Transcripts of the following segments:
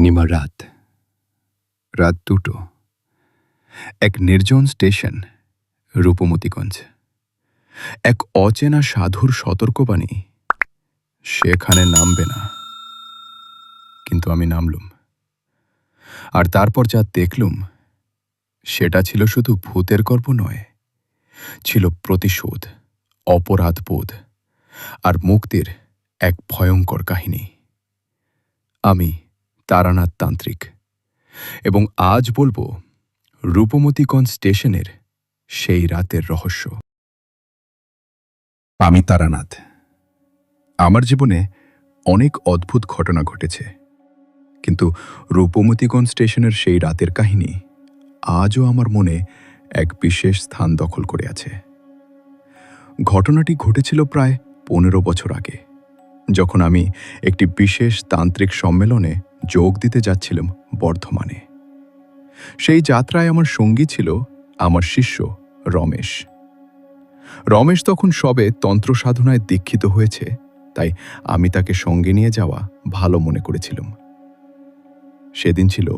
পূর্ণিমা রাত, রাত 2টো। এক নির্জন স্টেশন, রূপমতিগঞ্জ। এক অচেনা সাধুর সতর্কবাণী, সেখানে নামবে না। কিন্তু আমি নামলুম। আর তারপর যা দেখলুম, সেটা ছিল শুধু ভূতের গল্প নয়, ছিল প্রতিশোধ, অপরাধবোধ আর মুক্তির এক ভয়ঙ্কর কাহিনী। আমি তারানাথ তান্ত্রিক, এবং আজ বলবো রূপমতিগঞ্জ স্টেশনের সেই রাতের রহস্য। আমি তারানাথ। আমার জীবনে অনেক অদ্ভুত ঘটনা ঘটেছে, কিন্তু রূপমতিগঞ্জ স্টেশনের সেই রাতের কাহিনী আজও আমার মনে এক বিশেষ স্থান দখল করে আছে। ঘটনাটি ঘটেছিল প্রায় 15 বছর আগে, যখন আমি একটি বিশেষ তান্ত্রিক সম্মেলনে যোগ দিতে যাচ্ছিলাম বর্ধমানে। সেই যাত্রায় আমার সঙ্গী ছিল আমার শিষ্য রমেশ। রমেশ তখন সবে তন্ত্র সাধনায় দীক্ষিত হয়েছে, তাই আমি তাকে সঙ্গে নিয়ে যাওয়া ভালো মনে করেছিলাম। সেদিন ছিল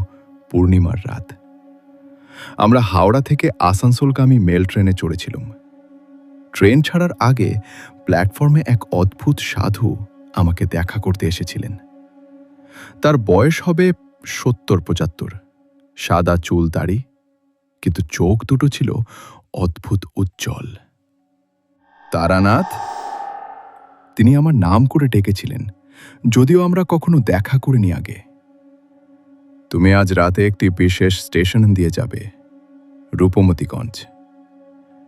পূর্ণিমার রাত। আমরা হাওড়া থেকে আসানসোলগামী মেল ট্রেনে চড়েছিলাম। ট্রেন ছাড়ার আগে প্ল্যাটফর্মে এক অদ্ভুত সাধু আমাকে দেখা করতে এসেছিলেন। তার বয়স হবে 70-75, সাদা চুল দাড়ি, কিন্তু চোখ দুটো ছিল অদ্ভুত উজ্জ্বল। তারানাথ, তিনি আমার নাম করে ডেকেছিলেন, যদিও আমরা কখনো দেখা করিনি আগে। তুমি আজ রাতে একটি বিশেষ স্টেশন দিয়ে যাবে, রূপমতিগঞ্জ।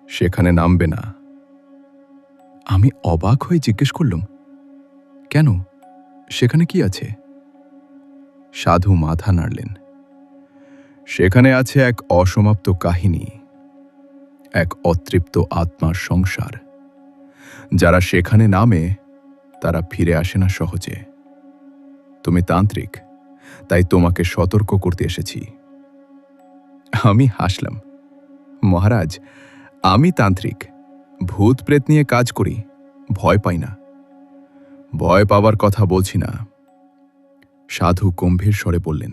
সেখানে নামবে না। আমি অবাক হয়ে জিজ্ঞেস করলাম, কেন, সেখানে কি আছে? সাধু মাথা নাড়লেন। সেখানে আছে এক অসমাপ্ত কাহিনী, এক অতৃপ্ত আত্মার সংসার। যারা সেখানে নামে, তারা ফিরে আসে না সহজে। তুমি তান্ত্রিক, তাই তোমাকে সতর্ক করতে এসেছি। আমি হাসলাম। মহারাজ, আমি তান্ত্রিক, ভূত প্রেত নিয়ে কাজ করি, ভয় পাই না। ভয় পাবার কথা বলছি না। সাধু গম্ভীর স্বরে বললেন,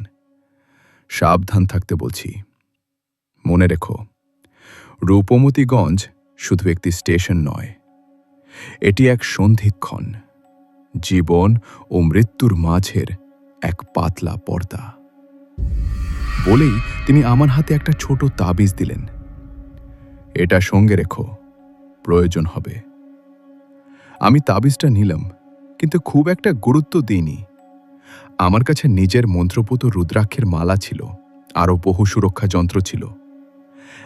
সাবধান থাকতে বলছি। মনে রেখো, রূপমতিগঞ্জ শুধু একটি স্টেশন নয়, এটি এক সন্ধিক্ষণ, জীবন ও মৃত্যুর মাঝের এক পাতলা পর্দা। বলেই তিনি আমার হাতে একটা ছোট তাবিজ দিলেন। এটা সঙ্গে রেখো, প্রয়োজন হবে। আমি তাবিজটা নিলাম, কিন্তু খুব একটা গুরুত্ব দিইনি। আমার কাছে নিজের মন্ত্রপুত রুদ্রাক্ষের মালা ছিল, আরও বহু সুরক্ষা যন্ত্র ছিল।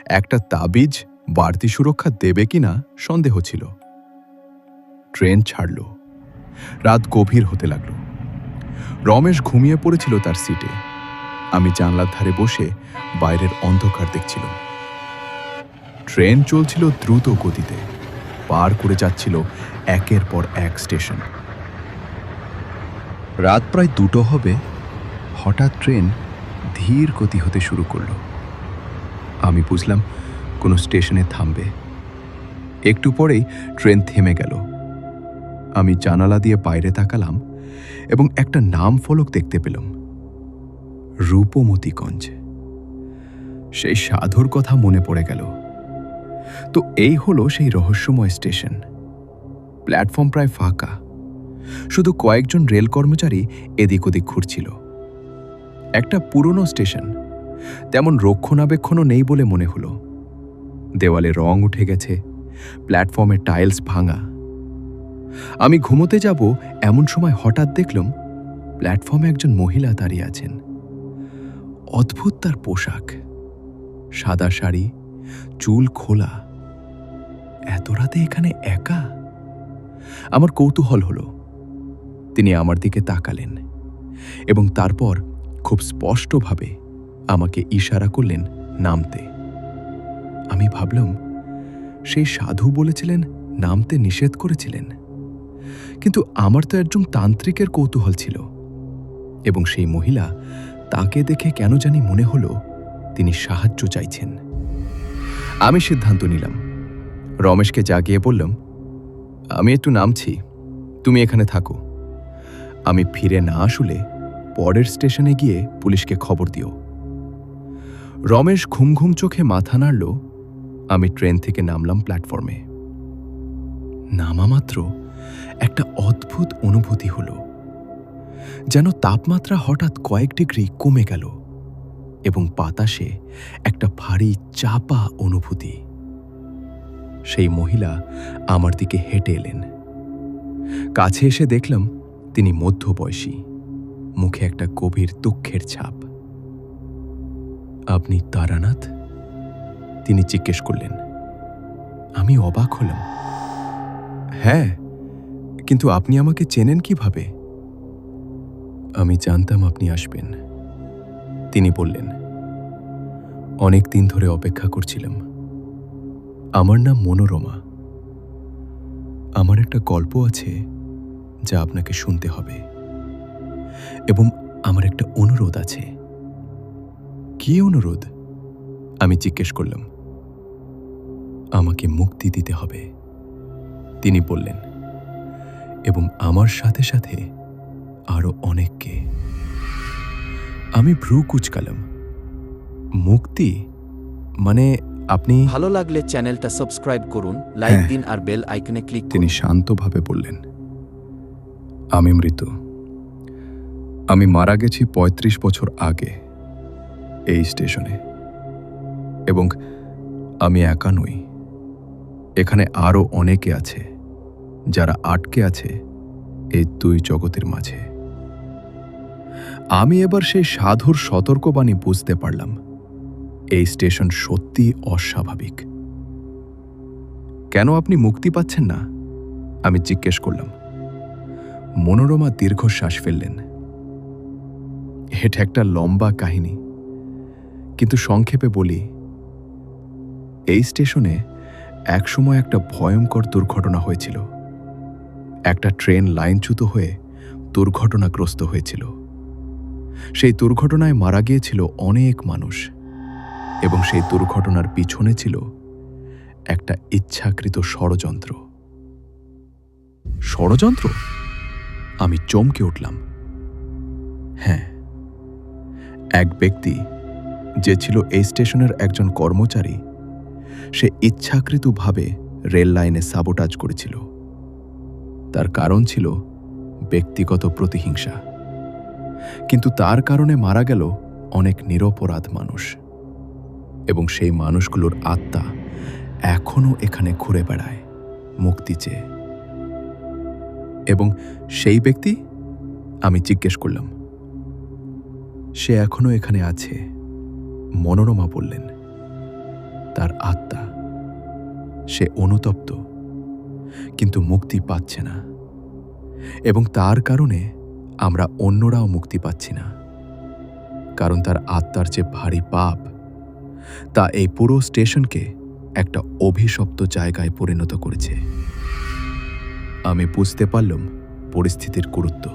একটা তাবিজ বাড়তি সুরক্ষা দেবে কিনা সন্দেহ ছিল। ট্রেন ছাড়ল। রাত গভীর হতে লাগল। রমেশ ঘুমিয়ে পড়েছিল তার সিটে। আমি জানলার ধারে বসে বাইরের অন্ধকার দেখছিলাম। ট্রেন চলছিল দ্রুত গতিতে, পার করে যাচ্ছিল একের পর এক স্টেশন। রাত প্রায় 2টো হবে, হঠাৎ ট্রেন ধীর গতি হতে শুরু করল। আমি বুঝলাম কোনো স্টেশনে থামবে। একটু পরেই ট্রেন থেমে গেল। আমি জানালা দিয়ে বাইরে তাকালাম এবং একটা নাম ফলক দেখতে পেলাম, রূপমতিগঞ্জ। সেই সাধুর কথা মনে পড়ে গেল। তো এই হলো সেই রহস্যময় স্টেশন। প্ল্যাটফর্ম প্রায় ফাঁকা, শুধু কয়েকজন রেল কর্মচারী এদিক ওদিক ঘুরছিল। একটা পুরনো স্টেশন, তেমন রক্ষণাবেক্ষণও নেই বলে মনে হলো। দেওয়ালে রং উঠে গেছে, প্ল্যাটফর্মের টাইলস ভাঙা। আমি ঘুমোতে যাব এমন সময় হঠাৎ দেখলাম প্ল্যাটফর্মে একজন মহিলা দাঁড়িয়ে আছেন। অদ্ভুত তার পোশাক, সাদা শাড়ি, চুল খোলা। এত রাতে এখানে একা? আমার কৌতূহল হলো। তিনি আমার দিকে তাকালেন এবং তারপর খুব স্পষ্টভাবে আমাকে ইশারা করলেন নামতে। আমি ভাবলাম, সেই সাধু বলেছিলেন নামতে নিষেধ করেছিলেন, কিন্তু আমার তো একজন তান্ত্রিকের কৌতূহল ছিল, এবং সেই মহিলা, তাকে দেখে কেন জানি মনে হলো তিনি সাহায্য চাইছেন। আমি সিদ্ধান্ত নিলাম। রমেশকে জাগিয়ে বললাম, আমি একটু নামছি, তুমি এখানে থাকো। আমি ফিরে না আসলে পরের স্টেশনে গিয়ে পুলিশকে খবর দিও। রমেশ ঘুম ঘুম চোখে মাথা নাড়ল। আমি ট্রেন থেকে নামলাম প্ল্যাটফর্মে। নামা মাত্র একটা অদ্ভুত অনুভূতি হলো, যেন তাপমাত্রা হঠাৎ কয়েক ডিগ্রি কমে গেল এবং বাতাসে একটা ভারী চাপা অনুভূতি। সেই মহিলা আমার দিকে হেঁটে এলেন। কাছে এসে দেখলাম তিনি মধ্যবয়সী, মুখে একটা গভীর দুঃখের ছাপ। আপনি তারানাথ? তিনি জিজ্ঞেস করলেন। আমি অবাক হলাম। হ্যাঁ, কিন্তু আপনি আমাকে চেনেন কিভাবে? আমি জানতাম আপনি আসবেন, তিনি বললেন। অনেক দিন ধরে অপেক্ষা করছিলাম। আমার নাম মনোরমা। আমার একটা গল্প আছে যা আপনাকে শুনতে হবে, এবং আমার একটা অনুরোধ আছে। কি অনুরোধ? আমি জিজ্ঞেস করলাম। আমাকে মুক্তি দিতে হবে, তিনি বললেন, এবং আমার সাথে সাথে আরো অনেককে। আমি ভ্রু কুঁচকালাম। মুক্তি মানে আপনি? ভালো লাগলে চ্যানেলটা সাবস্ক্রাইব করুন, লাইক হ্যাঁ। দিন আর বেল আইকনে ক্লিক তিনি করুন। শান্তভাবে বললেন, আমি মৃত। আমি মারা গেছি ৩৫ বছর আগে এই স্টেশনে, এবং আমি একা নই। এখানে আরো অনেকে আছে যারা আটকে আছে এই দুই জগতের মাঝে। আমি এবার সেই সাধুর সতর্কবাণী বুঝতে পারলাম। এই স্টেশন সত্যি অস্বাভাবিক। কেন আপনি মুক্তি পাচ্ছেন না? আমি জিজ্ঞেস করলাম। মনোরমা দীর্ঘশ্বাস ফেললেন। এটা একটা লম্বা কাহিনী, কিন্তু সংক্ষেপে বলি, এই স্টেশনে একসময় একটা ভয়ঙ্কর দুর্ঘটনা হয়েছিল। একটা ট্রেন লাইনচ্যুত হয়ে দুর্ঘটনাগ্রস্ত হয়েছিল। সেই দুর্ঘটনায় মারা গিয়েছিল অনেক মানুষ, এবং সেই দুর্ঘটনার পিছনে ছিল একটা ইচ্ছাকৃত ষড়যন্ত্র। ষড়যন্ত্র? আমি চমকে উঠলাম। হ্যাঁ, এক ব্যক্তি যে ছিল এই স্টেশনের একজন কর্মচারী, সে ইচ্ছাকৃতভাবে রেল লাইনে সাবোটাজ করেছিল। তার কারণ ছিল ব্যক্তিগত প্রতিহিংসা, কিন্তু তার কারণে মারা গেল অনেক নিরপরাধ মানুষ, এবং সেই মানুষগুলোর আত্মা এখনো এখানে ঘুরে বেড়ায় মুক্তি চেয়ে। এবং সেই ব্যক্তি? আমি জিজ্ঞেস করলাম। সে এখনো এখানে আছে, মনোরমা বললেন। তার আত্মা, সে অনুতপ্ত, কিন্তু মুক্তি পাচ্ছে না, এবং তার কারণে আমরা অন্যরাও মুক্তি পাচ্ছি না। কারণ তার আত্মার যে ভারী পাপ, তা এই পুরো স্টেশনকে একটা অভিশপ্ত জায়গায় পরিণত করেছে। আমি বুঝতে পারলাম পরিস্থিতির গুরুত্ব।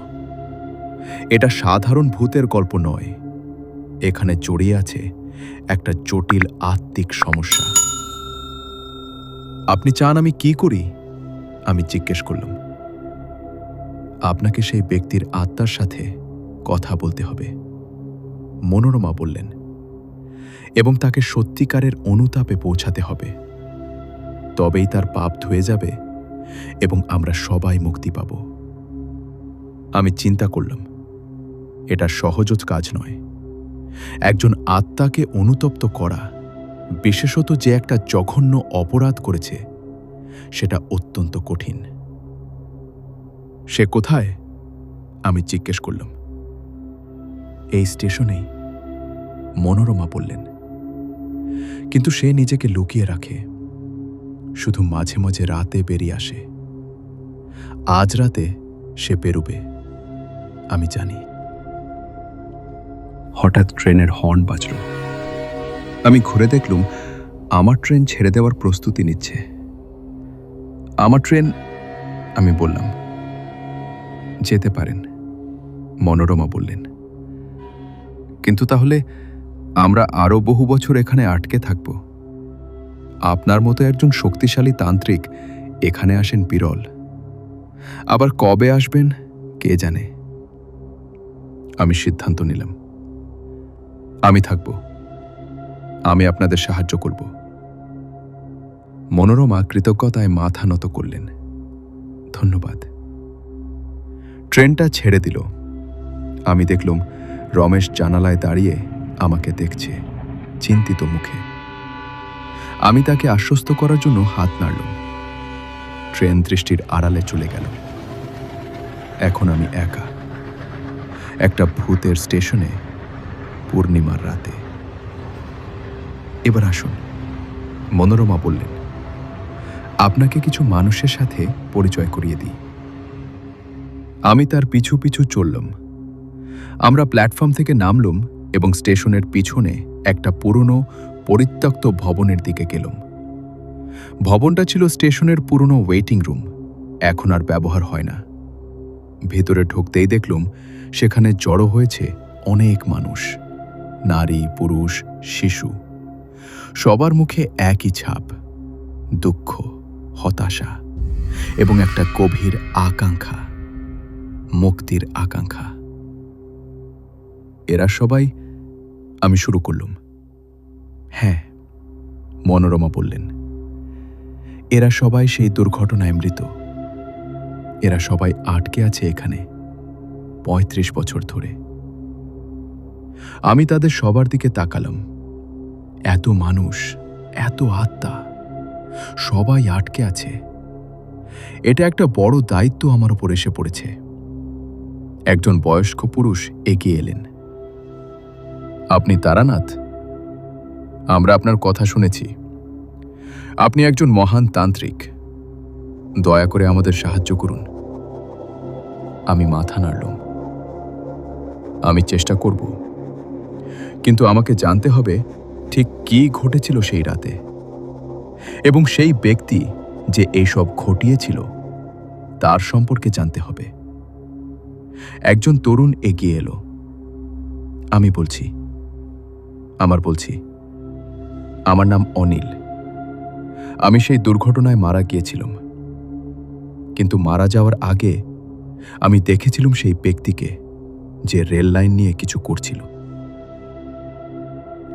এটা সাধারণ ভূতের গল্প নয়, এখানে জড়িয়ে আছে একটা জটিল আত্মিক সমস্যা। আপনি চান আমি কি করি? আমি জিজ্ঞেস করলাম। আপনাকে সেই ব্যক্তির আত্মার সাথে কথা বলতে হবে, মনোরমা বললেন, এবং তাকে সত্যিকারের অনুতাপে পৌঁছাতে হবে। তবেই তার পাপ ধুয়ে যাবে এবং আমরা সবাই মুক্তি পাব। আমি চিন্তা করলাম, এটা সহজ কাজ নয়। একজন আত্মাকে অনুতপ্ত করা, বিশেষত যে একটা জঘন্য অপরাধ করেছে, সেটা অত্যন্ত কঠিন। সে কোথায়? আমি জিজ্ঞেস করলাম। এই স্টেশনেই, মনোরমা বললেন। কিন্তু সে নিজেকে লুকিয়ে রাখে, শুধু মাঝে মাঝে রাতে বেরিয়ে আসে। আজ রাতে সে বেরুবে, আমি জানি। হঠাৎ ট্রেনের হর্ন বাজল। আমি ঘুরে দেখলুম আমার ট্রেন ছেড়ে দেওয়ার প্রস্তুতি নিচ্ছে। আমার ট্রেন? আমি বললাম। যেতে পারেন, মনোরমা বললেন। কিন্তু তাহলে আমরা আরো বহু বছর এখানে আটকে থাকব। আপনার মতো একজন শক্তিশালী তান্ত্রিক এখানে আসেন বিরল। আবার কবে আসবেন কে জানে। আমি সিদ্ধান্ত নিলাম, আমি থাকব, আমি আপনাদের সাহায্য করব। মনোরমা কৃতজ্ঞতায় মাথা নত করলেন। ধন্যবাদ। ট্রেনটা ছেড়ে দিল। আমি দেখলাম রমেশ জানালায় দাঁড়িয়ে আমাকে দেখছে, চিন্তিত মুখে। আমি তাকে আশ্বস্ত করার জন্য হাত নাড়লাম। ট্রেন দৃষ্টির আড়ালে চলে গেল। এখন আমি একা, একটা ভূতের স্টেশনে, পূর্ণিমার রাতে। এবার আসুন, মনোরমা বললেন, আপনাকে কিছু মানুষের সাথে পরিচয় করিয়ে দিই। আমি তার পিছু পিছু চললাম। আমরা প্ল্যাটফর্ম থেকে নামলাম এবং স্টেশনের পিছনে একটা পুরনো পরিত্যক্ত ভবনের দিকে গেলাম। ভবনটা ছিল স্টেশনের পুরনো ওয়েটিং রুম, এখন আর ব্যবহার হয় না। ভেতরে ঢুকতেই দেখলাম সেখানে জড়ো হয়েছে অনেক মানুষ, নারী, পুরুষ, শিশু। সবার মুখে একই ছাপ, দুঃখ, হতাশা এবং একটা গভীর আকাঙ্ক্ষা, মুক্তির আকাঙ্ক্ষা। এরা সবাই? আমি শুরু করলাম। হ্যাঁ, মনোরমা বললেন, এরা সবাই সেই দুর্ঘটনায় মৃত। এরা সবাই আটকে আছে এখানে ৩৫ বছর ধরে। আমি তাদের সবার দিকে তাকালাম। এত মানুষ, এত আত্মা, সবাই আটকে আছে। এটা একটা বড় দায়িত্ব আমার উপর এসে পড়েছে। একজন বয়স্ক পুরুষ এগিয়ে এলেন। আপনি তারানাথ? আমরা আপনার কথা শুনেছি। আপনি একজন মহান তান্ত্রিক। দয়া করে আমাদের সাহায্য করুন। আমি মাথা নাড়লাম। আমি চেষ্টা করব, কিন্তু আমাকে জানতে হবে ঠিক কী ঘটেছিল সেই রাতে, এবং সেই ব্যক্তি যে এইসব ঘটিয়েছিল তার সম্পর্কে জানতে হবে। একজন তরুণ এগিয়ে এলো। আমি বলছি, আমার নাম অনিল। আমি সেই দুর্ঘটনায় মারা গিয়েছিলাম, কিন্তু মারা যাওয়ার আগে আমি দেখেছিলাম সেই ব্যক্তিকে যে রেল লাইন নিয়ে কিছু করছিল।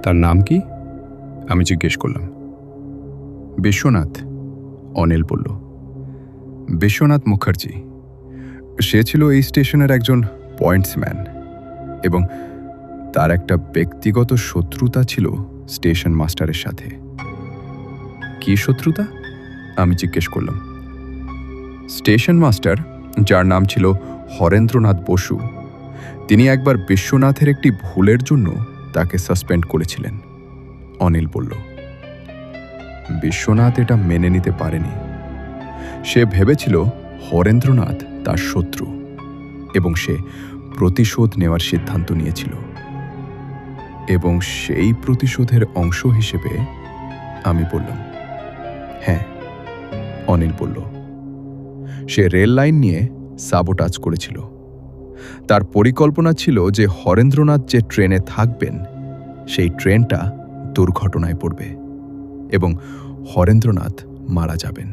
তার নাম কি? আমি জিজ্ঞেস করলাম। বিশ্বনাথ, অনিল বলল। বিশ্বনাথ মুখার্জি। সে ছিল এই স্টেশনের একজন পয়েন্টসম্যান, এবং তার একটা ব্যক্তিগত শত্রুতা ছিল স্টেশন মাস্টারের সাথে। কি শত্রুতা? আমি জিজ্ঞেস করলাম। স্টেশন মাস্টার, যার নাম ছিল হরেন্দ্রনাথ বসু, তিনি একবার বিশ্বনাথের একটি ভুলের জন্য তাকে সাসপেন্ড করেছিলেন, অনিল বলল। বিশ্বনাথ এটা মেনে নিতে পারেনি। সে ভেবেছিল হরেন্দ্রনাথ তার শত্রু, এবং সে প্রতিশোধ নেওয়ার সিদ্ধান্ত নিয়েছিল। এবং সেই প্রতিশোধের অংশ হিসেবে? আমি বললাম। হ্যাঁ, অনিল বলল। সে রেল লাইন নিয়ে সাবোটাজ করেছিল। তার পরিকল্পনা ছিল যে হরেন্দ্রনাথ যে ট্রেনে থাকবেন সেই ট্রেনটা দুর্ঘটনায় পড়বে এবং হরেন্দ্রনাথ মারা যাবেন।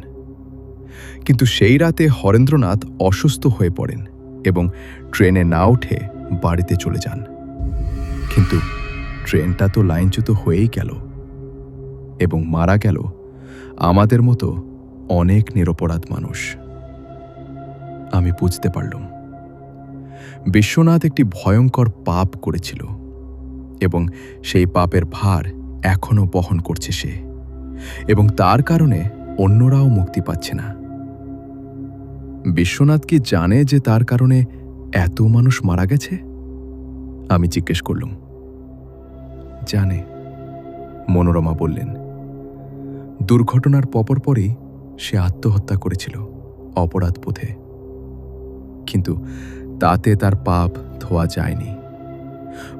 কিন্তু সেই রাতে হরেন্দ্রনাথ অসুস্থ হয়ে পড়েন এবং ট্রেনে না উঠে বাড়িতে চলে যান। কিন্তু ট্রেনটা তো লাইনচ্যুত হয়েই গেল, এবং মারা গেল আমাদের মতো অনেক নিরপরাধ মানুষ। আমি বুঝতে পারলাম বিশ্বনাথ একটি ভয়ঙ্কর পাপ করেছিল, এবং সেই পাপের ভার এখনো বহন করছে সে, এবং তার কারণে অন্যরাও মুক্তি পাচ্ছে না। বিশ্বনাথ কি জানে যে তার কারণে এত মানুষ মারা গেছে? আমি জিজ্ঞেস করলাম। জানে, মনোরমা বললেন। দুর্ঘটনার পরপরই সে আত্মহত্যা করেছিল অপরাধ বোধে, কিন্তু তাতে তার পাপ ধোয়া যায়নি,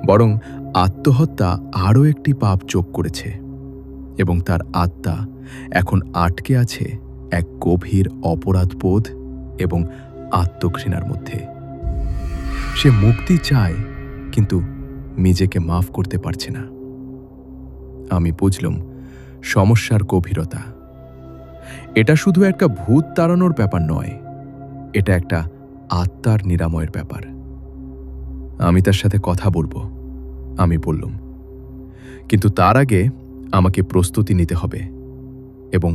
বরং আত্মহত্যা আরও একটি পাপ যোগ করেছে, এবং তার আত্মা এখন আটকে আছে এক গভীর অপরাধবোধ এবং আত্মঘৃণার মধ্যে। সে মুক্তি চায়, কিন্তু নিজেকে মাফ করতে পারছে না। আমি বুঝলাম সমস্যার গভীরতা। এটা শুধু একটা ভূত তাড়ানোর ব্যাপার নয়, এটা একটা আত্মার নিরাময়ের ব্যাপার। আমি তার সাথে কথা বলবো, আমি বললাম। কিন্তু তার আগে আমাকে প্রস্তুতি নিতে হবে এবং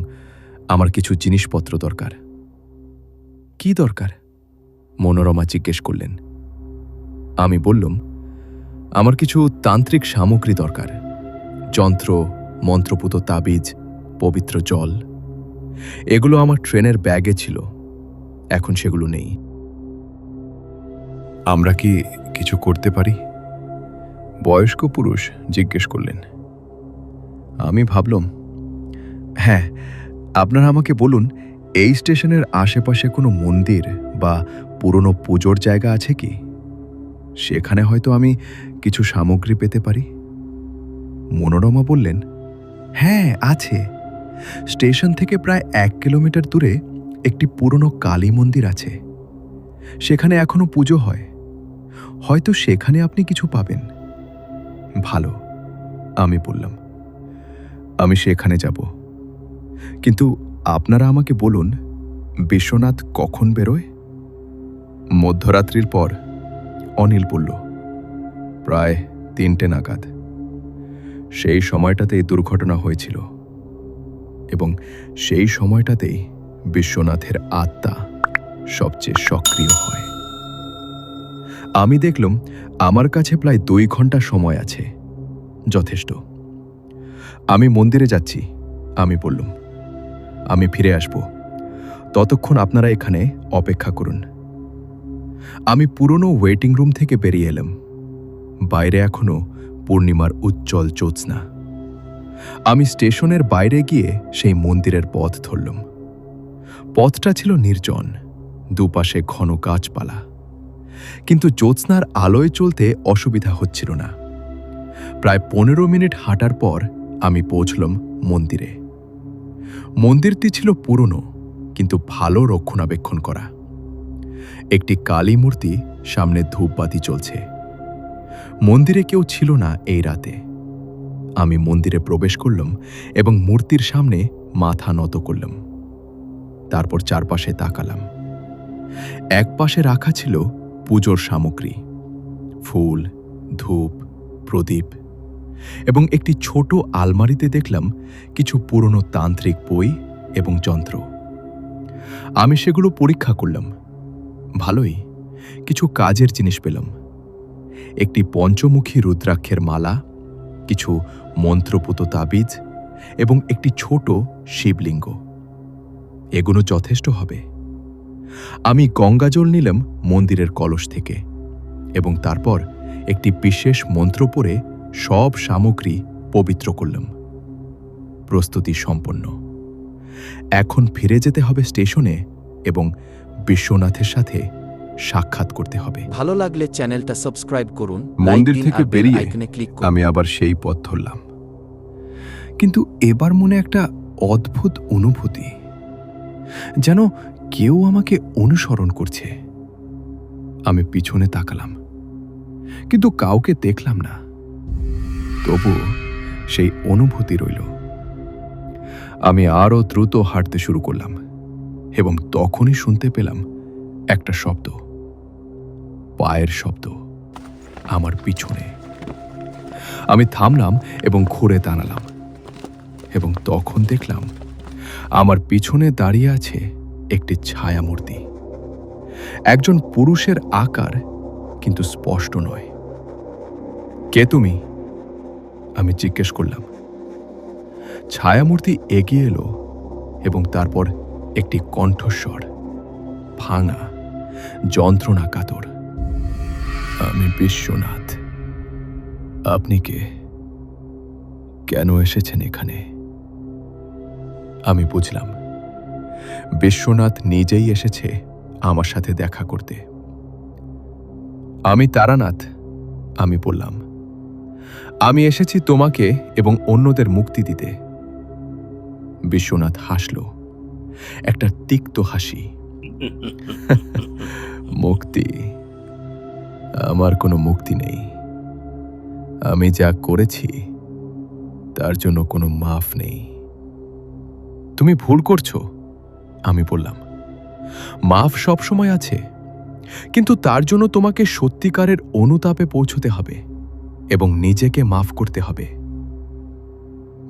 আমার কিছু জিনিসপত্র দরকার। কি দরকার? মনোরমা জিজ্ঞেস করলেন। আমি বললাম, আমার কিছু তান্ত্রিক সামগ্রী দরকার, যন্ত্র, মন্ত্রপুত তাবিজ, পবিত্র জল। এগুলো আমার ট্রেনের ব্যাগে ছিল, এখন সেগুলো নেই। আমরা কি কিছু করতে পারি? বয়স্ক পুরুষ জিজ্ঞেস করলেন। আমি ভাবলাম, হ্যাঁ, আপনারা আমাকে বলুন, এই স্টেশনের আশেপাশে কোনো মন্দির বা পুরনো পুজোর জায়গা আছে কি? সেখানে হয়তো আমি কিছু সামগ্রী পেতে পারি। মনোরমা বললেন, হ্যাঁ আছে। স্টেশন থেকে প্রায় 1 কিলোমিটার দূরে একটি পুরনো কালী মন্দির আছে। সেখানে এখনো পুজো হয়, হয়তো সেখানে আপনি কিছু পাবেন। ভালো, আমি বললাম, আমি সেখানে যাব। কিন্তু আপনারা আমাকে বলুন, বিশ্বনাথ কখন বেরোয়? মধ্যরাত্রির পর, অনিল বলল। প্রায় 3টে নাগাদ। সেই সময়টাতেই দুর্ঘটনা হয়েছিল এবং সেই সময়টাতেই বিশ্বনাথের আত্মা সবচেয়ে সক্রিয় হয়। আমি দেখলাম আমার কাছে প্রায় 2 ঘন্টা সময় আছে, যথেষ্ট। আমি মন্দিরে যাচ্ছি, আমি বললাম। আমি ফিরে আসব, ততক্ষণ আপনারা এখানে অপেক্ষা করুন। আমি পুরনো ওয়েটিং রুম থেকে বেরিয়ে এলাম। বাইরে এখনো পূর্ণিমার উজ্জ্বল জ্যোৎস্না। আমি স্টেশনের বাইরে গিয়ে সেই মন্দিরের পথ ধরলাম। পথটা ছিল নির্জন, দুপাশে ঘন গাছপালা, কিন্তু জ্যোৎস্নার আলোয় চলতে অসুবিধা হচ্ছিল না। প্রায় 15 মিনিট হাঁটার পর আমি পৌঁছলাম মন্দিরে। মন্দিরটি ছিল পুরনো কিন্তু ভালো রক্ষণাবেক্ষণ করা। একটি কালী মূর্তি সামনে ধূপবাতি চলছে। মন্দিরে কেউ ছিল না এই রাতে। আমি মন্দিরে প্রবেশ করলাম এবং মূর্তির সামনে মাথা নত করলাম। তারপর চারপাশে তাকালাম। এক পাশে রাখা ছিল পুজোর সামগ্রী, ফুল, ধূপ, প্রদীপ, এবং একটি ছোট আলমারিতে দেখলাম কিছু পুরনো তান্ত্রিক বই এবং যন্ত্র। আমি সেগুলো পরীক্ষা করলাম। ভালোই কিছু কাজের জিনিস পেলাম। একটি পঞ্চমুখী রুদ্রাক্ষের মালা, কিছু মন্ত্রপুত তাবিজ এবং একটি ছোট শিবলিঙ্গ। এগুলো যথেষ্ট হবে। আমি গঙ্গাজল নিলাম মন্দিরের কলস থেকে এবং তারপর একটি বিশেষ মন্ত্র পড়ে সব সামগ্রী পবিত্র করলাম। প্রস্তুতি সম্পন্ন। এখন ফিরে যেতে হবে স্টেশনে এবং বিশ্বনাথের সাথে সাক্ষাৎ করতে হবে। ভালো লাগলে চ্যানেলটা সাবস্ক্রাইব করুন, মন্দির লাইক দিন থেকে আর বেল বেরিয়ে আইকনে ক্লিক করুন। আমি আবার সেই পথ ধরলাম। কিন্তু এবার মনে একটা অদ্ভুত অনুভূতি, যেন কেউ আমাকে অনুসরণ করছে। আমি পিছনে তাকালাম, কিন্তু কাউকে দেখলাম না। তবু সেই অনুভূতি রইল। আমি আরও দ্রুত হাঁটতে শুরু করলাম এবং তখনই শুনতে পেলাম একটা শব্দ, পায়ের শব্দ আমার পিছনে। আমি থামলাম এবং ঘুরে দাঁড়ালাম এবং তখন দেখলাম আমার পিছনে দাঁড়িয়ে আছে একটি ছায়ামূর্তি। একজন পুরুষের আকার, কিন্তু স্পষ্ট নয়। কে তুমি? আমি জিজ্ঞেস করলাম। ছায়ামূর্তি এগিয়ে এলো এবং তারপর একটি কণ্ঠস্বর, ভাঙা, যন্ত্রণা কাতর। আমি বিশ্বনাথ। আপনি কে? কেন এসেছেন এখানে? আমি বুঝলাম বিশ্বনাথ নিজেই এসেছে আমার সাথে দেখা করতে। আমি তারানাথ, আমি বললাম। আমি এসেছি তোমাকে এবং অন্যদের মুক্তি দিতে। বিশ্বনাথ হাসল, একটা তিক্ত হাসি। মুক্তি? আমার কোনো মুক্তি নেই। আমি যা করেছি তার জন্য কোনো মাফ নেই। তুমি ভুল করছো, আমি বললাম। মাফ সবসময় আছে, কিন্তু তার জন্য তোমাকে সত্যিকারের অনুতাপে পৌঁছতে হবে এবং নিজেকে মাফ করতে হবে।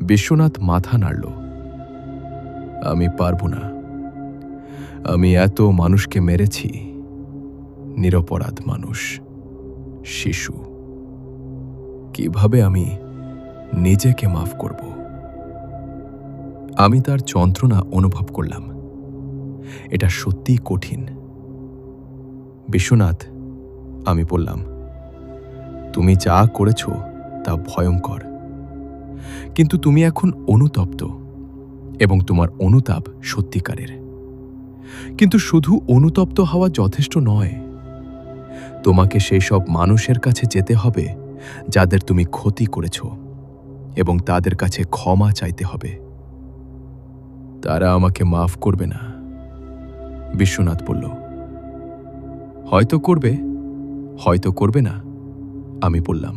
বিশ্বনাথ মাথা নাড়ল। আমি পারবো না। আমি এত মানুষকে মেরেছি, নিরপরাধ মানুষ, শিশু। কিভাবে আমি নিজেকে মাফ করব? আমি তার যন্ত্রণা অনুভব করলাম। এটা সত্যিই কঠিন। বিশ্বনাথ, আমি বললাম, তুমি যা করেছ তা ভয়ঙ্কর, কিন্তু তুমি এখন অনুতপ্ত এবং তোমার অনুতাপ সত্যিকারের। কিন্তু শুধু অনুতপ্ত হওয়া যথেষ্ট নয়। তোমাকে সেই সব মানুষের কাছে যেতে হবে যাদের তুমি ক্ষতি করেছ এবং তাদের কাছে ক্ষমা চাইতে হবে। তারা আমাকে মাফ করবে না, বিশ্বনাথ বলল। হয়তো করবে, হয়তো করবে না, আমি বললাম।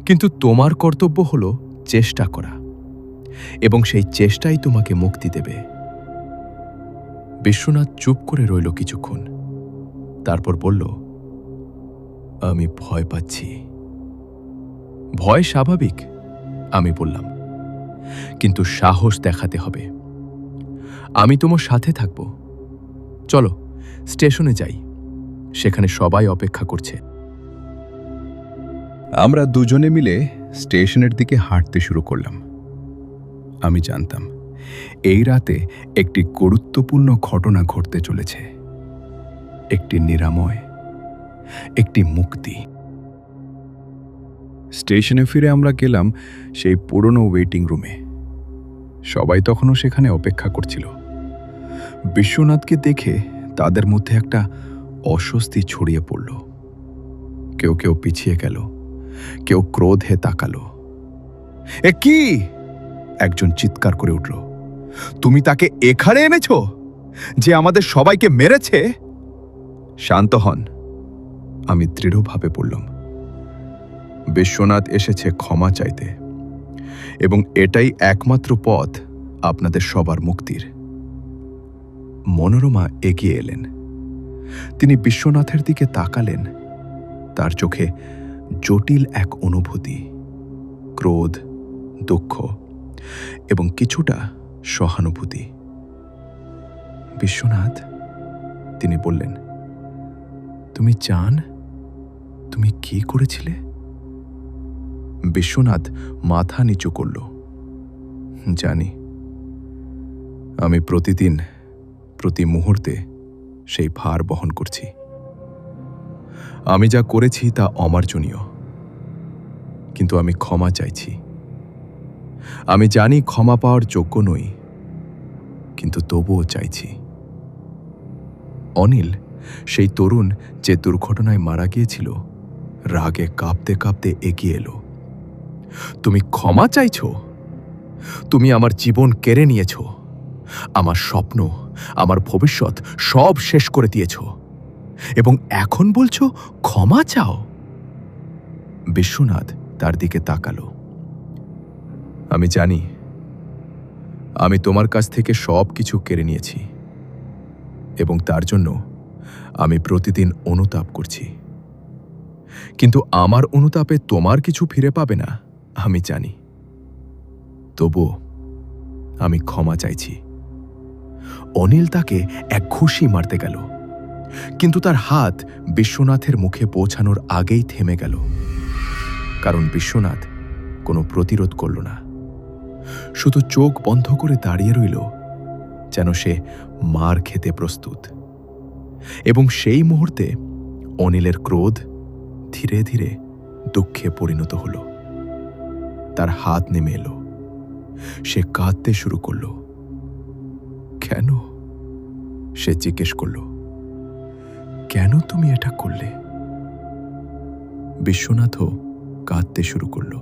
কিন্তু তোমার কর্তব্য হলো চেষ্টা করা, এবং সেই চেষ্টাই তোমাকে মুক্তি দেবে। বিশ্বনাথ চুপ করে রইল কিছুক্ষণ, তারপর বলল, আমি ভয় পাচ্ছি। ভয় স্বাভাবিক, আমি বললাম, কিন্তু সাহস দেখাতে হবে। আমি তোমার সাথে থাকব। চলো স্টেশনে যাই, সেখানে সবাই অপেক্ষা করছে। আমরা দুজনে মিলে স্টেশনের দিকে হাঁটতে শুরু করলাম। আমি জানতাম এই রাতে একটি গুরুত্বপূর্ণ ঘটনা ঘটতে চলেছে, একটি নিরাময়, একটি মুক্তি। স্টেশনে ফিরে আমরা গেলাম সেই পুরনো ওয়েটিং রুমে। সবাই তখনও সেখানে অপেক্ষা করছিল। বিশ্বনাথকে দেখে তাদের মধ্যে একটা অস্বস্তি ছড়িয়ে পড়ল। কেউ কেউ পিছিয়ে গেল, কেউ ক্রোধে তাকালো। এ কি? একজন চিৎকার করে উঠল। তুমি তাকে এখানে এনেছ, যে আমাদের সবাইকে মেরেছে? শান্ত হন, আমি দৃঢ়ভাবে বললাম। বিশ্বনাথ এসেছে ক্ষমা চাইতে, এবং এটাই একমাত্র পথ আপনাদের সবার মুক্তির। মনোরমা এগিয়ে এলেন। তিনি বিশ্বনাথের দিকে তাকালেন। তার চোখে জটিল এক অনুভূতি, ক্রোধ, দুঃখ এবং কিছুটা সহানুভূতি। বিশ্বনাথ, তিনি বললেন, তুমি জান তুমি কি করেছিলে? বিশ্বনাথ মাথা নিচু করল। জানি। আমি প্রতিদিন, প্রতি মুহূর্তে সেই ভার বহন করছি। আমি যা করেছি তা অমার্জনীয়, কিন্তু আমি ক্ষমা চাইছি। আমি জানি ক্ষমা পাওয়ার যোগ্য নই, কিন্তু তবুও চাইছি। অনিল, সেই তরুণ যে দুর্ঘটনায় মারা গিয়েছিল, রাগে কাঁপতে কাঁপতে এগিয়ে এলো। তুমি ক্ষমা চাইছ? তুমি আমার জীবন কেড়ে নিয়েছ, আমার স্বপ্ন, আমার ভবিষ্যৎ সব শেষ করে দিয়েছ, এবং এখন বলছো ক্ষমা চাও? বিশ্বনাথ তার দিকে তাকালো। আমি জানি আমি তোমার কাছ থেকে সব কিছু কেড়ে নিয়েছি, এবং তার জন্য আমি প্রতিদিন অনুতাপ করছি। কিন্তু আমার অনুতাপে তোমার কিছু ফিরে পাবে না, আমি জানি। তবুও আমি ক্ষমা চাইছি। অনিল তাকে এক ঘুষি মারতে গেল, কিন্তু তার হাত বিশ্বনাথের মুখে পৌঁছানোর আগেই থেমে গেল, কারণ বিশ্বনাথ কোনো প্রতিরোধ করল না। শুধু চোখ বন্ধ করে দাঁড়িয়ে রইল, যেন সে মার খেতে প্রস্তুত। এবং সেই মুহূর্তে অনিলের ক্রোধ ধীরে ধীরে দুঃখে পরিণত হল। তার হাত নেমে এলো। সে কাঁদতে শুরু করল। কেন? সে জিজ্ঞেস করল, কেন তুমি এটা করলে? বিশ্বনাথও কাঁদতে শুরু করল।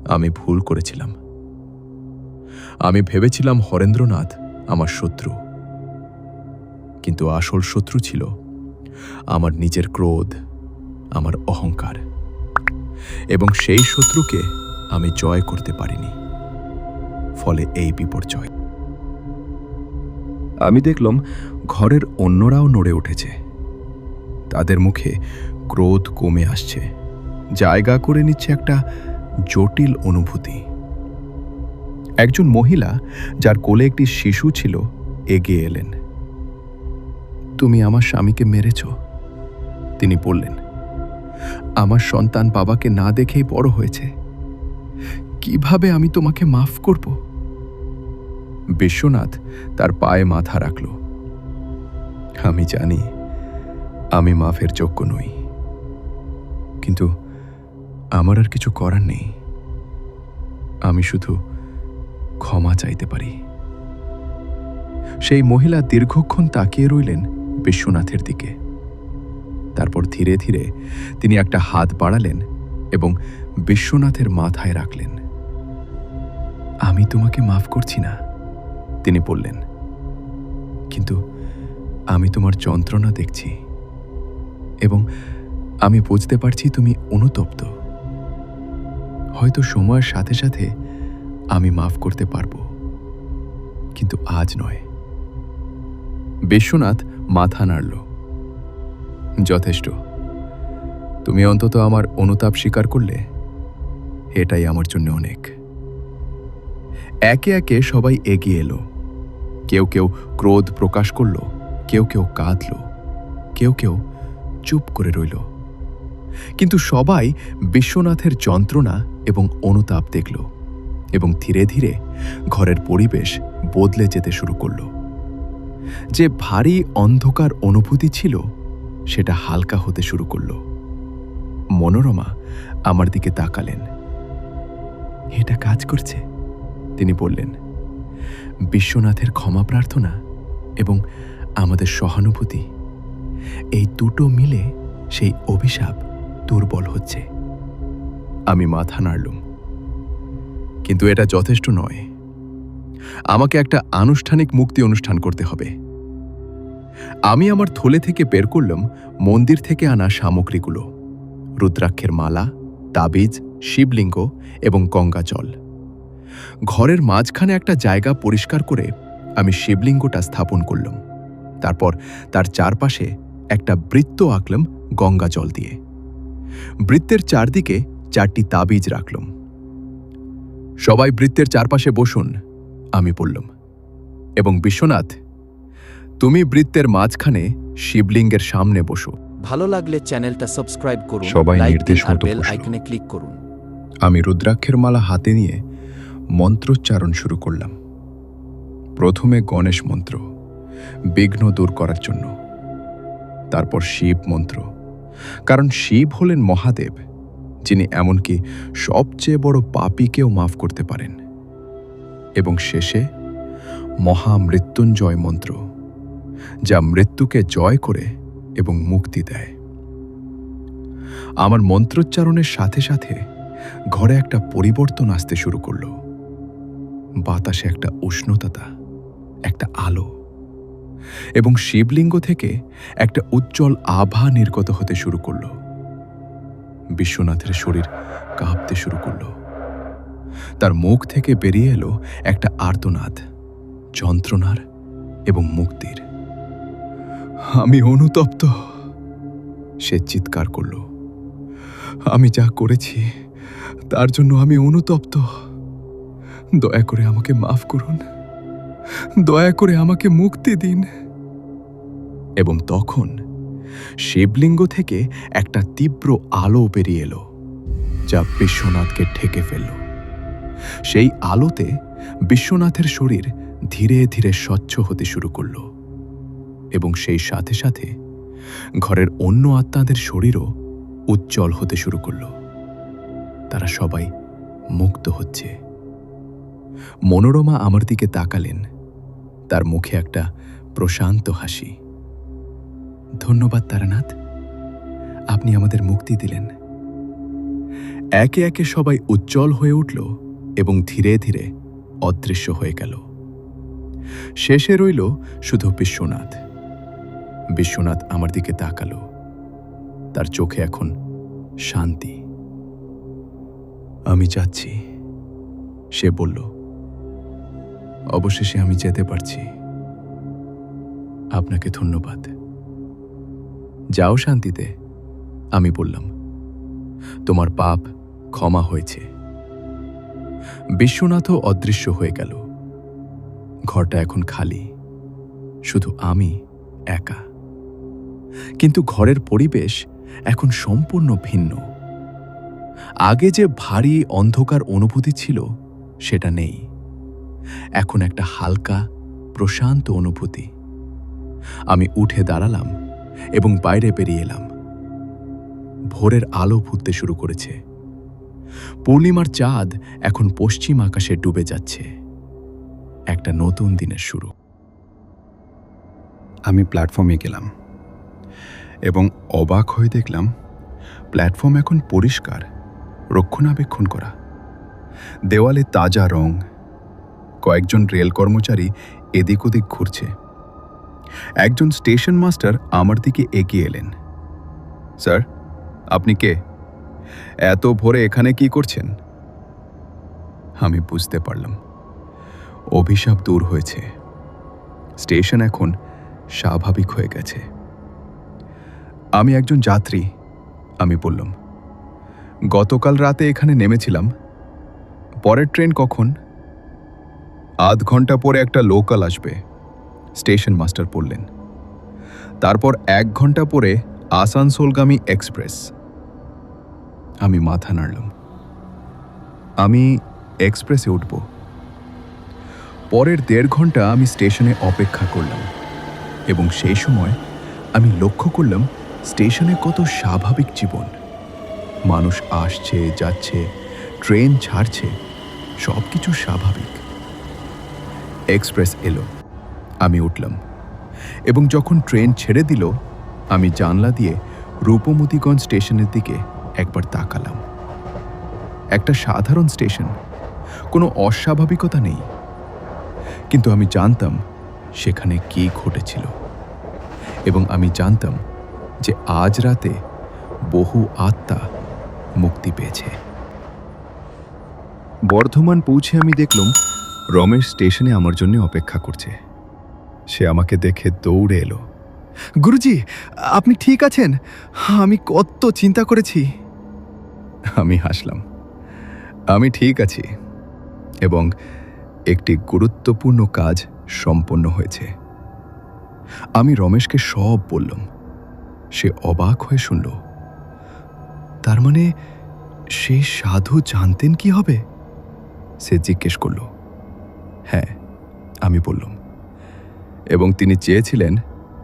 আমি ভুল করেছিলাম। আমি ভেবেছিলাম হরেন্দ্রনাথ আমার শত্রু, কিন্তু আসল শত্রু ছিল আমার নিজের ক্রোধ, আমার অহংকার, এবং সেই শত্রুকে আমি জয় করতে পারিনি। ফলে এই বিপর্যয়। আমি দেখলাম ঘরের অন্যরাও নড়ে উঠেছে। তাদের মুখে ক্রোধ কমে আসছে, জায়গা করে নিচ্ছে একটা জটিল অনুভূতি। একজন মহিলা, যার কোলে একটি শিশু ছিল, এগিয়ে এলেন। তুমি আমার স্বামীকে মেরেছ, তিনি বললেন। আমার সন্তান বাবাকে না দেখেই বড় হয়েছে, কিভাবে আমি তোমাকে মাফ করব? বিশ্বনাথ তার পায়ে মাথা রাখল। আমি জানি আমি মাফের যোগ্য নই, কিন্তু আমার আর কিছু করার নেই। আমি শুধু ক্ষমা চাইতে পারি। সেই মহিলা দীর্ঘক্ষণ তাকিয়ে রইলেন বিশ্বনাথের দিকে। তারপর ধীরে ধীরে তিনি একটা হাত বাড়ালেন এবং বিশ্বনাথের মাথায় রাখলেন। আমি তোমাকে মাফ করছি না, তিনি বললেন, কিন্তু আমি তোমার যন্ত্রণা দেখছি এবং আমি বুঝতে পারছি তুমি অনুতপ্ত। হয়তো সময়ের সাথে সাথে আমি মাফ করতে পারবো, কিন্তু আজ নয়। বিশ্বনাথ মাথা নাড়ল। যথেষ্ট, তুমি অন্তত আমার অনুতাপ স্বীকার করলে, এটাই আমার জন্য অনেক। একে একে সবাই এগিয়ে এলো। কেউ কেউ ক্রোধ প্রকাশ করল, কেউ কেউ কাঁদল, কেউ কেউ চুপ করে রইল। কিন্তু সবাই বিশ্বনাথের যন্ত্রণা এবং অনুতাপ দেখল এবং ধীরে ধীরে ঘরের পরিবেশ বদলে যেতে শুরু করল। যে ভারী অন্ধকার অনুভূতি ছিল, সেটা হালকা হতে শুরু করল। মনোরমা আমার দিকে তাকালেন। এটা কাজ করছে, তিনি বললেন। বিশ্বনাথের ক্ষমা প্রার্থনা এবং আমাদের সহানুভূতি, এই দুটো মিলে সেই অভিশাপ দুর্বল হচ্ছে। আমি মাথা নাড়লুম। কিন্তু এটা যথেষ্ট নয়। আমাকে একটা আনুষ্ঠানিক মুক্তি অনুষ্ঠান করতে হবে। আমি আমার থলে থেকে বের করলাম মন্দির থেকে আনা সামগ্রীগুলো: রুদ্রাক্ষের মালা, তাবিজ, শিবলিঙ্গ এবং গঙ্গা জল। ঘরের মাঝখানে একটা জায়গা পরিষ্কার করে আমি শিবলিঙ্গটা স্থাপন করলাম। তারপর তার চারপাশে একটা বৃত্ত আঁকলাম গঙ্গা জল দিয়ে। বৃত্তের চারদিকে 4টি তাবিজ রাখলাম। সবাই বৃত্তের চারপাশে বসুন, আমি বললাম, এবং বিশ্বনাথ, তুমি বৃত্তের মাঝখানে শিবলিঙ্গের সামনে বসো। ভালো লাগলে চ্যানেলটা সাবস্ক্রাইব করুন, সবাই লাইক দিন নির্দেশ আর মতো বেল বসলো। আইকনে ক্লিক করুন। আমি রুদ্রাক্ষের মালা হাতে নিয়ে মন্ত্রোচ্চারণ শুরু করলাম। প্রথমে গণেশ মন্ত্র, বিঘ্ন দূর করার জন্য। তারপর শিব মন্ত্র, কারণ শিব হলেন মহাদেব, যিনি এমনকি সবচেয়ে বড় পাপীকেও মাফ করতে পারেন। এবং শেষে মহামৃত্যুঞ্জয় মন্ত্র, যা মৃত্যুকে জয় করে এবং মুক্তি দেয়। আমার মন্ত্রোচ্চারণের সাথে সাথে ঘরে একটা পরিবর্তন আসতে শুরু করল। বাতাসে একটা উষ্ণতা, একটা আলো, এবং শিবলিঙ্গ থেকে একটা উজ্জ্বল আভা নির্গত হতে শুরু করল। বিশ্বনাথের শরীর কাঁপতে শুরু করল। তার মুখ থেকে বেরিয়ে এলো একটা আর্তনাদ, যন্ত্রণার এবং মুক্তির। আমি অনুতপ্ত, সে চিৎকার করল। আমি যা করেছি তার জন্য আমি অনুতপ্ত। দয়া করে আমাকে মাফ করুন, দয়া করে আমাকে মুক্তি দিন। এবং তখন শিবলিঙ্গ থেকে একটা তীব্র আলো বেরিয়ে এলো, যা বিশ্বনাথকে ঢেকে ফেলল। সেই আলোতে বিশ্বনাথের শরীর ধীরে ধীরে স্বচ্ছ হতে শুরু করল এবং সেই সাথে সাথে ঘরের অন্য আত্মাদের শরীরও উজ্জ্বল হতে শুরু করল। তারা সবাই মুক্ত হচ্ছে। মনোরমা আমার দিকে তাকালেন, তার মুখে একটা প্রশান্ত হাসি। ধন্যবাদ তারানাথ, আপনি আমাদের মুক্তি দিলেন। একে একে সবাই উজ্জ্বল হয়ে উঠল এবং ধীরে ধীরে অদৃশ্য হয়ে গেল। শেষে রইল শুধু বিশ্বনাথ। বিশ্বনাথ আমার দিকে তাকালো, তার চোখে এখন শান্তি। আমি যাচ্ছি, সে বলল। অবশেষে আমি যেতে পারছি। আপনাকে ধন্যবাদ। যাও শান্তিতে, আমি বললাম। তোমার পাপ ক্ষমা হয়েছে। বিশ্বনাথও অদৃশ্য হয়ে গেল। ঘরটা এখন খালি, শুধু আমি একা। কিন্তু ঘরের পরিবেশ এখন সম্পূর্ণ ভিন্ন। আগে যে ভারী অন্ধকার অনুভূতি ছিল সেটা নেই। এখন একটা হালকা প্রশান্ত অনুভূতি। আমি উঠে দাঁড়ালাম এবং বাইরে বেরিয়ে এলাম। ভোরের আলো ফুটতে শুরু করেছে। পূর্ণিমার চাঁদ এখন পশ্চিম আকাশে ডুবে যাচ্ছে। একটা নতুন দিনের শুরু। আমি প্ল্যাটফর্মে গেলাম এবং অবাক হয়ে দেখলাম প্ল্যাটফর্ম এখন পরিষ্কার, রক্ষণাবেক্ষণ করা। দেওয়ালে তাজা রং। কয়েকজন রেল কর্মচারী এদিক ওদিক ঘুরছে। একজন স্টেশন মাস্টার আমার দিকে এগিয়ে এলেন। স্যার, আপনি কে? এত ভোরে এখানে কি করছেন? আমি বুঝতে পারলাম, অভিশাপ দূর হয়েছে। স্টেশন এখন স্বাভাবিক হয়ে গেছে। আমি একজন যাত্রী, আমি বললাম। গতকাল রাতে এখানে নেমেছিলাম। পরের ট্রেন কখন? আধ ঘন্টা পরে একটা লোকাল আসবে, স্টেশন মাস্টার বললেন। তারপর 1 ঘন্টা পরে আসানসোলগামী এক্সপ্রেস। আমি মাথা নাড়লাম। আমি এক্সপ্রেসে উঠব। পরের 1.5 ঘন্টা আমি স্টেশনে অপেক্ষা করলাম এবং সেই সময় আমি লক্ষ্য করলাম স্টেশনে কত স্বাভাবিক জীবন। মানুষ আসছে যাচ্ছে, ট্রেন ছাড়ছে, সব কিছু স্বাভাবিক। এক্সপ্রেস এলো, আমি উঠলাম এবং যখন ট্রেন ছেড়ে দিল আমি জানলা দিয়ে রূপমতিগঞ্জ স্টেশনের দিকে একবার তাকালাম। একটা সাধারণ স্টেশন, কোনো অস্বাভাবিকতা নেই। কিন্তু আমি জানতাম সেখানে কি ঘটেছিল এবং আমি জানতাম যে আজ রাতে বহু আত্মা মুক্তি পেয়েছে। বর্ধমান পৌঁছে আমি দেখলাম রমেশ স্টেশনে আমার জন্য অপেক্ষা করছে। সে আমাকে দেখে দৌড়ে এলো। গুরুজি, আপনি ঠিক আছেন? আমি কত চিন্তা করেছি। আমি হাসলাম। আমি ঠিক আছি এবং একটি গুরুত্বপূর্ণ কাজ সম্পন্ন হয়েছে। আমি রমেশকে সব বললাম। সে অবাক হয়ে শুনল। তার মানে সেই সাধু জানতেন কি হবে? সে জিজ্ঞেস করল। হ্যাঁ, আমি বললাম। এবং তিনি চেয়েছিলেন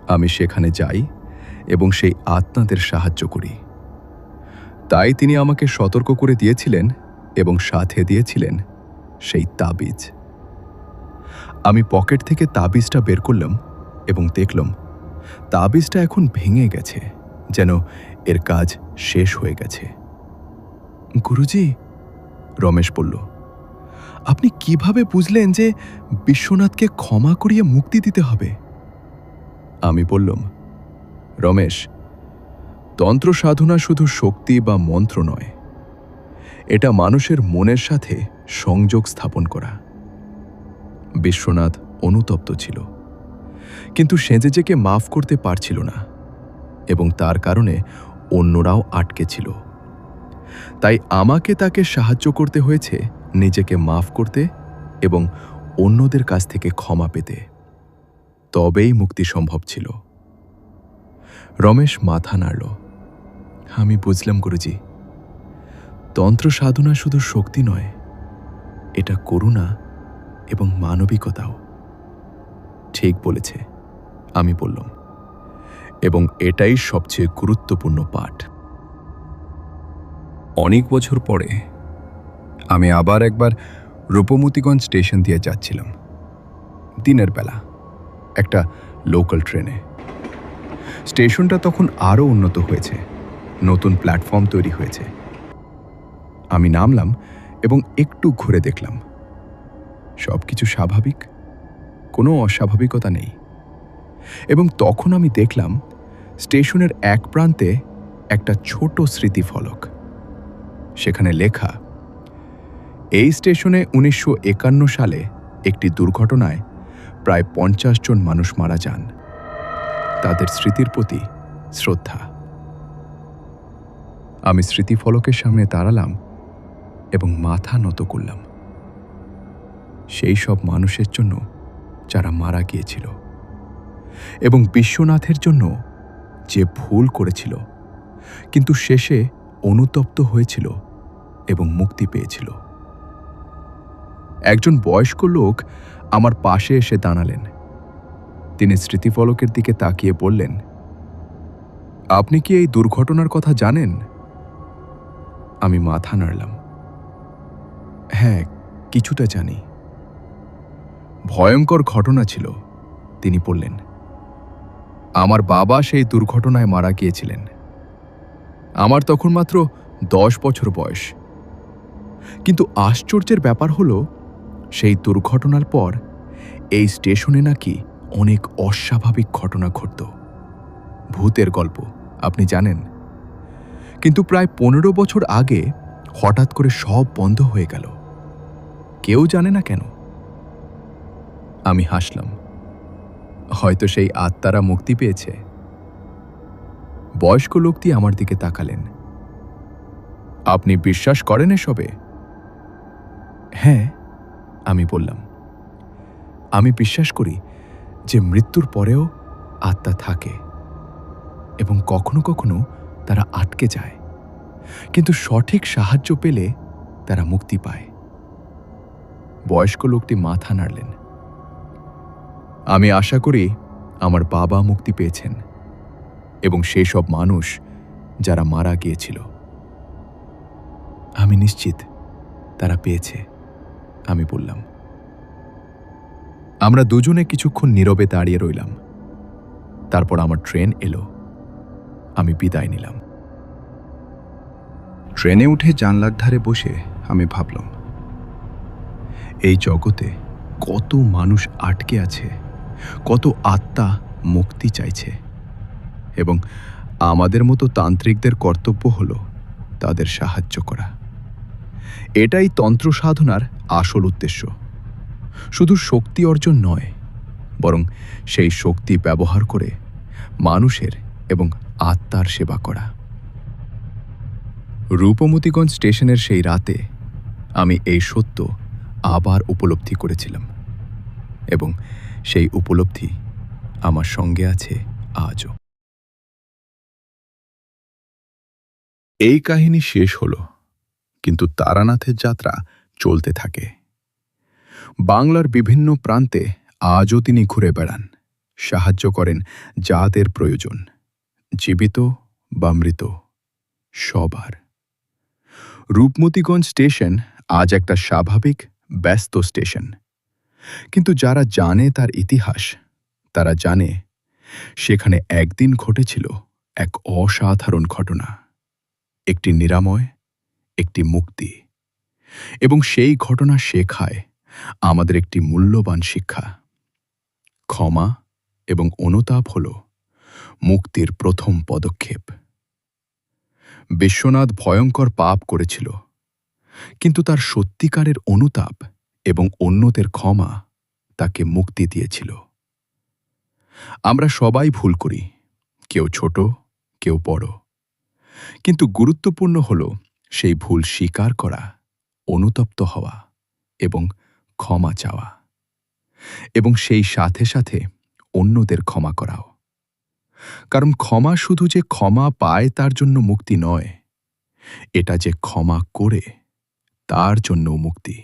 আমি সেখানে যাই এবং সেই আত্মাদের সাহায্য করি। তাই তিনি আমাকে সতর্ক করে দিয়েছিলেন এবং সাথে দিয়েছিলেন সেই তাবিজ। আমি পকেট থেকে তাবিজটা বের করলাম এবং দেখলাম তাবিজটা এখন ভেঙে গেছে, যেন এর কাজ শেষ হয়ে গেছে। গুরুজি, রমেশ বলল, আপনি কিভাবে বুঝলেন যে বিশ্বনাথকে ক্ষমা করিয়ে মুক্তি দিতে হবে? আমি বললাম, রমেশ, তন্ত্র সাধনা শুধু শক্তি বা মন্ত্র নয়, এটা মানুষের মনের সাথে সংযোগ স্থাপন করা। বিশ্বনাথ অনুতপ্ত ছিল, কিন্তু সে নিজেকে মাফ করতে পারছিল না এবং তার কারণে অন্যরাও আটকে ছিল। তাই আমাকে তাকে সাহায্য করতে হয়েছে নিজেকে মাফ করতে এবং অন্যদের কাছ থেকে ক্ষমা পেতে। তবেই মুক্তি সম্ভব ছিল। রমেশ মাথা নাড়ল। আমি বুঝলাম গুরুজি, তন্ত্র সাধনা শুধু শক্তি নয়, এটা করুণা এবং মানবিকতাও। ঠিক বলেছে, আমি বললাম, এবং এটাই সবচেয়ে গুরুত্বপূর্ণ পাঠ। অনেক বছর পরে আমি আবার একবার রূপমতিগঞ্জ স্টেশন দিয়ে যাচ্ছিলাম। দিনের বেলা একটা লোকাল ট্রেনে। স্টেশনটা তখন আরও উন্নত হয়েছে, নতুন প্ল্যাটফর্ম তৈরি হয়েছে। আমি নামলাম এবং একটু ঘুরে দেখলাম। সব কিছু স্বাভাবিক, কোনো অস্বাভাবিকতা নেই। এবং তখন আমি দেখলাম স্টেশনের এক প্রান্তে একটা ছোট স্মৃতিফলক। সেখানে লেখা, এই স্টেশনে 1951 সালে একটি দুর্ঘটনায় প্রায় 50 জন মানুষ মারা যান। তাদের স্মৃতির প্রতি শ্রদ্ধা। আমি স্মৃতিফলকের সামনে দাঁড়ালাম এবং মাথা নত করলাম। সেই সব মানুষের জন্য যারা মারা গিয়েছিল, এবং বিশ্বনাথের জন্য যে ভুল করেছিল কিন্তু শেষে অনুতপ্ত হয়েছিল এবং মুক্তি পেয়েছিল। একজন বয়স্ক লোক আমার পাশে এসে দাঁড়ালেন। তিনি স্মৃতিফলকের দিকে তাকিয়ে বললেন, আপনি কি এই দুর্ঘটনার কথা জানেন? আমি মাথা নাড়লাম। হ্যাঁ, কিছুটা জানি। ভয়ঙ্কর ঘটনা ছিল, তিনি বললেন। আমার বাবা সেই দুর্ঘটনায় মারা গিয়েছিলেন। আমার তখন মাত্র 10 বছর বয়স। কিন্তু আশ্চর্যের ব্যাপার হলো, সেই দুর্ঘটনার পর এই স্টেশনে নাকি অনেক অস্বাভাবিক ঘটনা ঘটত। ভূতের গল্প, আপনি জানেন। কিন্তু প্রায় 15 বছর আগে হঠাৎ করে সব বন্ধ হয়ে গেল। কেউ জানে না কেন। আমি হাসলাম। হয়তো সেই আত্মারা মুক্তি পেয়েছে। বয়স্ক লোকটি আমার দিকে তাকালেন। আপনি বিশ্বাস করেন এসবে? হ্যাঁ, আমি বললাম। আমি বিশ্বাস করি যে মৃত্যুর পরেও আত্মা থাকে এবং কখনো কখনো তারা আটকে যায়, কিন্তু সঠিক সাহায্য পেলে তারা মুক্তি পায়। বয়স্ক লোকটি মাথা নাড়লেন। আমি আশা করি আমার বাবা মুক্তি পেয়েছেন এবং সেই সব মানুষ যারা মারা গিয়েছিল। আমি নিশ্চিত তারা পেয়েছে, আমি বললাম। আমরা দুজনে কিছুক্ষণ নীরবে দাঁড়িয়ে রইলাম। তারপর আমার ট্রেন এলো। আমি বিদায় নিলাম। ট্রেনে উঠে জানলার ধারে বসে আমি ভাবলাম, এই জগতে কত মানুষ আটকে আছে, কত আত্মা মুক্তি চাইছে, এবং আমাদের মতো তান্ত্রিকদের কর্তব্য হলো তাদের সাহায্য করা। এটাই তন্ত্র সাধনার আসল উদ্দেশ্য। শুধু শক্তি অর্জন নয়, বরং সেই শক্তি ব্যবহার করে মানুষের এবং আত্মার সেবা করা। রূপমতিগঞ্জ স্টেশনের সেই রাতে আমি এই সত্য আবার উপলব্ধি করেছিলাম, এবং সেই উপলব্ধি আমার সঙ্গে আছে আজও। এই কাহিনী শেষ হলো, কিন্তু তারানাথের যাত্রা চলতে থাকে। বাংলার বিভিন্ন প্রান্তে আজও তিনি ঘুরে বেড়ান, সাহায্য করেন যাদের প্রয়োজন, জীবিত বা মৃত, সবার। রূপমতিগঞ্জ স্টেশন আজ একটা স্বাভাবিক ব্যস্ত স্টেশন, কিন্তু যারা জানে তার ইতিহাস, তারা জানে সেখানে একদিন ঘটেছিল এক অসাধারণ ঘটনা, একটি নিরাময়, একটি মুক্তি, এবং সেই ঘটনা শেখায় আমাদের একটি মূল্যবান শিক্ষা। ক্ষমা এবং অনুতাপ হল মুক্তির প্রথম পদক্ষেপ। বিশ্বনাথ ভয়ঙ্কর পাপ করেছিল, কিন্তু তার সত্যিকারের অনুতাপ এবং অন্যদের ক্ষমা তাকে মুক্তি দিয়েছিল। আমরা সবাই ভুল করি, কেউ ছোট, কেউ বড়, কিন্তু গুরুত্বপূর্ণ হল সেই ভুল স্বীকার করা, অনুতপ্ত হওয়া এবং ক্ষমা চাওয়া, এবং সেই সাথে সাথে অন্যদের ক্ষমা করাও। কারণ ক্ষমা শুধু যে ক্ষমা পায় তার জন্য মুক্তি নয়, এটা যে ক্ষমা করে তার জন্য মুক্তি।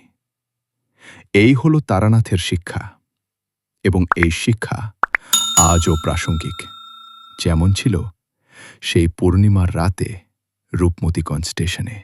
এই হলো তারানাথের শিক্ষা, এবং এই শিক্ষা আজও প্রাসঙ্গিক, যেমন ছিল সেই পূর্ণিমার রাতে রূপমতিগঞ্জ স্টেশনে।